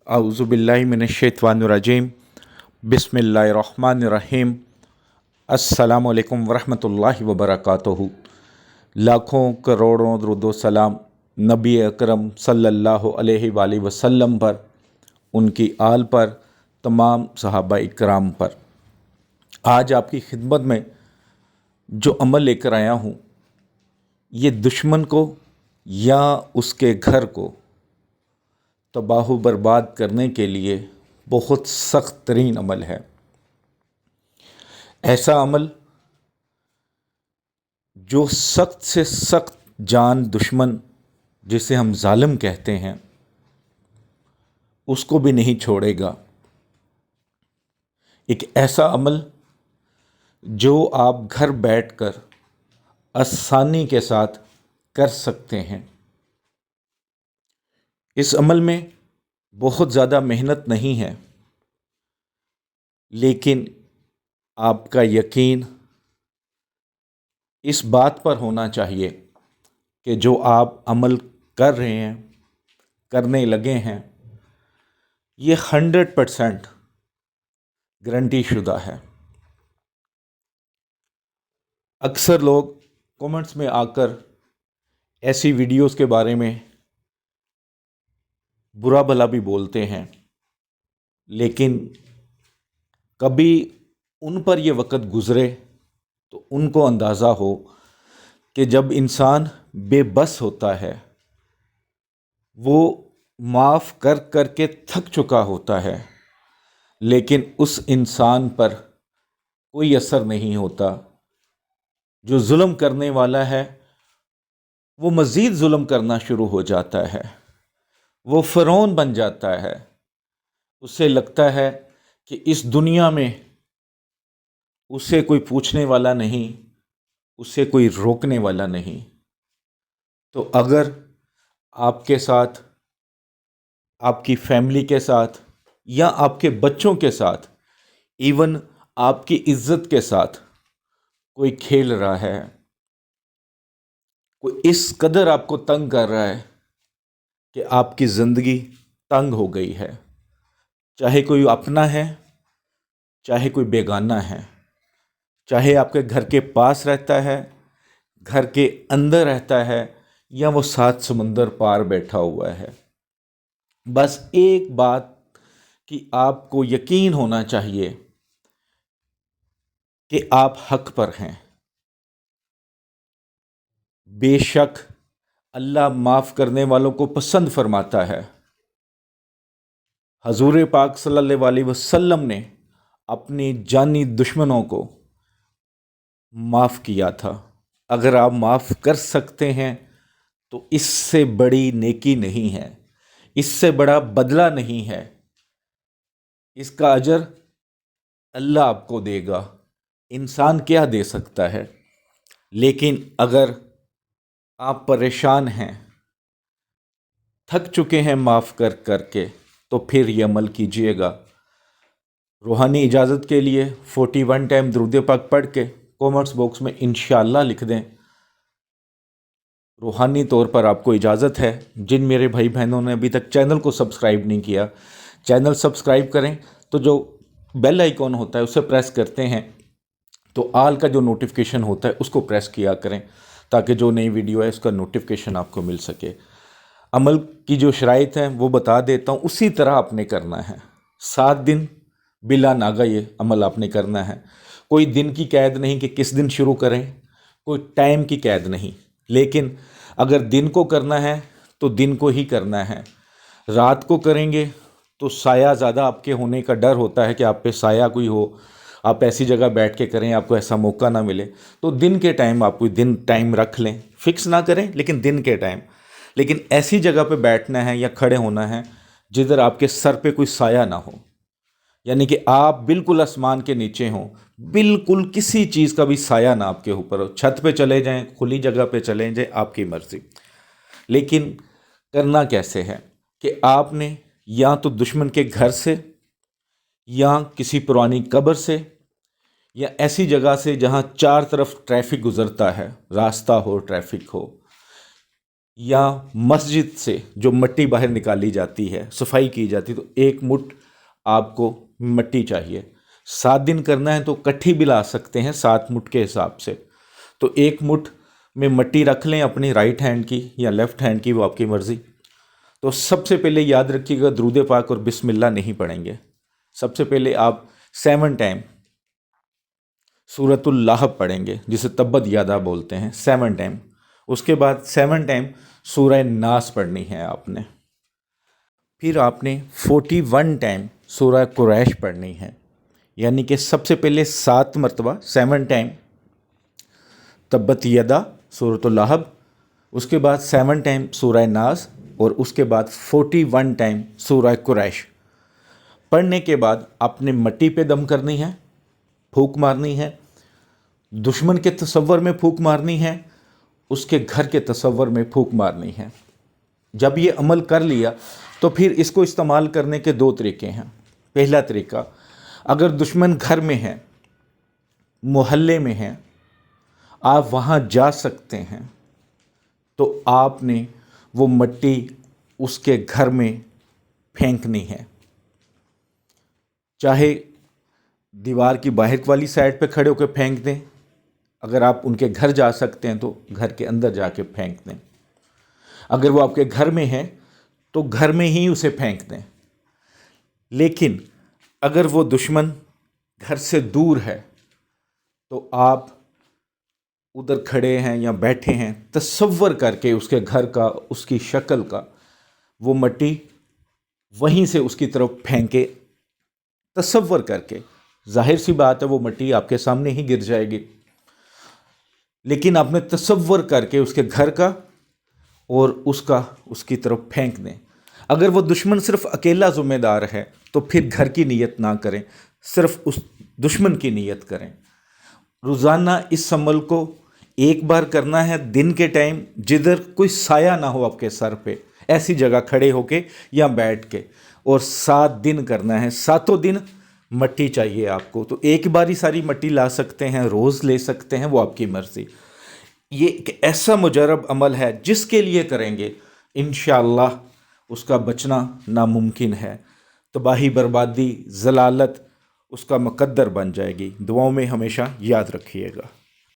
औज़ुबिल्लाहि मिनश्शैतानिर्रजीम बिस्मिल्लाहिर्रहमानिर्रहीम अस्सलामु अलैकुम वरहमतुल्लाहि वबरकातुहू। लाखों करोड़ों दुरूद सलाम नबी अकरम सल्लल्लाहु अलैहि वसल्लम पर, उनकी आल पर, तमाम सहाबा इकराम पर। आज आपकी खिदमत में जो अमल लेकर आया हूँ, ये दुश्मन को या उसके घर को तबाह बर्बाद करने के लिए बहुत सख्त तरीन अमल है। ऐसा अमल जो सख्त से सख्त जान दुश्मन, जिसे हम जालिम कहते हैं, उसको भी नहीं छोड़ेगा। एक ऐसा अमल जो आप घर बैठकर आसानी के साथ कर सकते हैं। इस अमल में बहुत ज़्यादा मेहनत नहीं है, लेकिन आपका यकीन इस बात पर होना चाहिए कि जो आप अमल कर रहे हैं, करने लगे हैं, ये 100% गारंटी शुदा है। अक्सर लोग कमेंट्स में आकर ऐसी वीडियोस के बारे में बुरा भला भी बोलते हैं, लेकिन कभी उन पर ये वक़्त गुज़रे तो उनको अंदाज़ा हो कि जब इंसान बेबस होता है, वो माफ़ कर कर के थक चुका होता है, लेकिन उस इंसान पर कोई असर नहीं होता। जो जुल्म करने वाला है वो मज़ीद जुल्म करना शुरू हो जाता है, वो फ़िरौन बन जाता है। उसे लगता है कि इस दुनिया में उसे कोई पूछने वाला नहीं, उसे कोई रोकने वाला नहीं। तो अगर आपके साथ, आपकी फैमिली के साथ या आपके बच्चों के साथ, इवन आपकी इज्जत के साथ कोई खेल रहा है, कोई इस कदर आपको तंग कर रहा है कि आपकी ज़िंदगी तंग हो गई है, चाहे कोई अपना है, चाहे कोई बेगाना है, चाहे आपके घर के पास रहता है, घर के अंदर रहता है, या वो 7 समुंदर पार बैठा हुआ है, बस एक बात कि आपको यकीन होना चाहिए कि आप हक पर हैं। बेशक अल्लाह माफ़ करने वालों को पसंद फरमाता है। हजूर पाक सल्लल्लाहु अलैहि वसल्लम ने अपनी जानी दुश्मनों को माफ़ किया था। अगर आप माफ़ कर सकते हैं तो इससे बड़ी नेकी नहीं है, इससे बड़ा बदला नहीं है। इसका अजर अल्लाह आपको देगा, इंसान क्या दे सकता है। लेकिन अगर आप परेशान हैं, थक चुके हैं माफ़ कर करके, तो फिर ये अमल कीजिएगा। रूहानी इजाज़त के लिए 41 टाइम दुरूद पाक पढ़ के कमेंट्स बॉक्स में इंशाअल्लाह लिख दें। रूहानी तौर पर आपको इजाज़त है। जिन मेरे भाई बहनों ने अभी तक चैनल को सब्सक्राइब नहीं किया, चैनल सब्सक्राइब करें। तो जो बेल आइकॉन होता है उसे प्रेस करते हैं तो आल का जो नोटिफिकेशन होता है उसको प्रेस किया करें, ताकि जो नई वीडियो है उसका नोटिफिकेशन आपको मिल सके। अमल की जो शराइत हैं वो बता देता हूँ, उसी तरह आपने करना है। 7 दिन बिला नागा ये अमल आपने करना है। कोई दिन की कैद नहीं कि किस दिन शुरू करें, कोई टाइम की कैद नहीं। लेकिन अगर दिन को करना है तो दिन को ही करना है। रात को करेंगे तो साया ज़्यादा आपके होने का डर होता है कि आप पे साया कोई हो, आप ऐसी जगह बैठ के करें, आपको ऐसा मौका ना मिले। तो दिन के टाइम आप कोई दिन टाइम रख लें, फिक्स ना करें लेकिन दिन के टाइम। लेकिन ऐसी जगह पे बैठना है या खड़े होना है जिधर आपके सर पे कोई साया ना हो, यानी कि आप बिल्कुल आसमान के नीचे हों, बिल्कुल किसी चीज़ का भी साया ना आपके ऊपर हो। छत पे चले जाएं, खुली जगह पे चले जाएं, आपकी मर्ज़ी। लेकिन करना कैसे है कि आपने या तो दुश्मन के घर से, या किसी पुरानी कब्र से, या ऐसी जगह से जहाँ 4 तरफ ट्रैफिक गुज़रता है, रास्ता हो, ट्रैफिक हो, या मस्जिद से जो मिट्टी बाहर निकाली जाती है, सफाई की जाती है, तो 1 मुठ आपको मिट्टी चाहिए। 7 दिन करना है तो इकट्ठी भी ला सकते हैं 7 मुठ के हिसाब से। तो 1 मुठ में मिट्टी रख लें अपनी राइट हैंड की या लेफ़्ट हैंड की, वो आपकी मर्ज़ी। तो सबसे पहले याद रखिएगा दुरूद पाक और बिस्मिल्लाह नहीं पढ़ेंगे। सबसे पहले आप 7 टाइम सूरतुल लाहब पढ़ेंगे, जिसे तब्बत यादा बोलते हैं, 7 टाइम। उसके बाद 7 टाइम सूरह नास पढ़नी है आपने। फिर आपने 41 टाइम सूरह कुरैश पढ़नी है, यानी कि सबसे पहले 7 मरतबा 7 टाइम तब्बत यदा सूरतुल लाहब, उसके बाद 7 टाइम सूरह नास, और उसके बाद 41 टाइम सूरह कुरैश। पढ़ने के बाद आपने मिट्टी पे दम करनी है, फूंक मारनी है, दुश्मन के तसव्वुर में फूंक मारनी है, उसके घर के तसव्वुर में फूंक मारनी है। जब ये अमल कर लिया तो फिर इसको इस्तेमाल करने के 2 तरीके हैं। पहला तरीका, अगर दुश्मन घर में है, मोहल्ले में है, आप वहाँ जा सकते हैं, तो आपने वो मिट्टी उसके घर में फेंकनी है। चाहे दीवार की बाहर वाली साइड पे खड़े होकर फेंक दें, अगर आप उनके घर जा सकते हैं तो घर के अंदर जाके फेंक दें। अगर वो आपके घर में है तो घर में ही उसे फेंक दें। लेकिन अगर वो दुश्मन घर से दूर है तो आप उधर खड़े हैं या बैठे हैं, तसव्वुर करके उसके घर का, उसकी शक्ल का, वो मिट्टी वहीं से उसकी तरफ फेंके, तसव्वुर करके। जाहिर सी बात है वो मिट्टी आपके सामने ही गिर जाएगी, लेकिन आपने तसव्वुर करके उसके घर का और उसकी तरफ फेंक दें। अगर वो दुश्मन सिर्फ अकेला ज़िम्मेदार है तो फिर घर की नीयत ना करें, सिर्फ उस दुश्मन की नीयत करें। रोज़ाना इस अमल को 1 बार करना है, दिन के टाइम, जिधर कोई साया ना हो आपके सर पे, ऐसी जगह खड़े होके या बैठ के, और 7 दिन करना है। 7 दिन मिट्टी चाहिए आपको, तो एक बार ही सारी मिट्टी ला सकते हैं, रोज़ ले सकते हैं, वो आपकी मर्ज़ी। ये एक ऐसा मुजरब अमल है जिसके लिए करेंगे इंशाअल्लाह उसका बचना नामुमकिन है। तबाही, बर्बादी, ज़लालत उसका मुकद्दर बन जाएगी। दुआओं में हमेशा याद रखिएगा।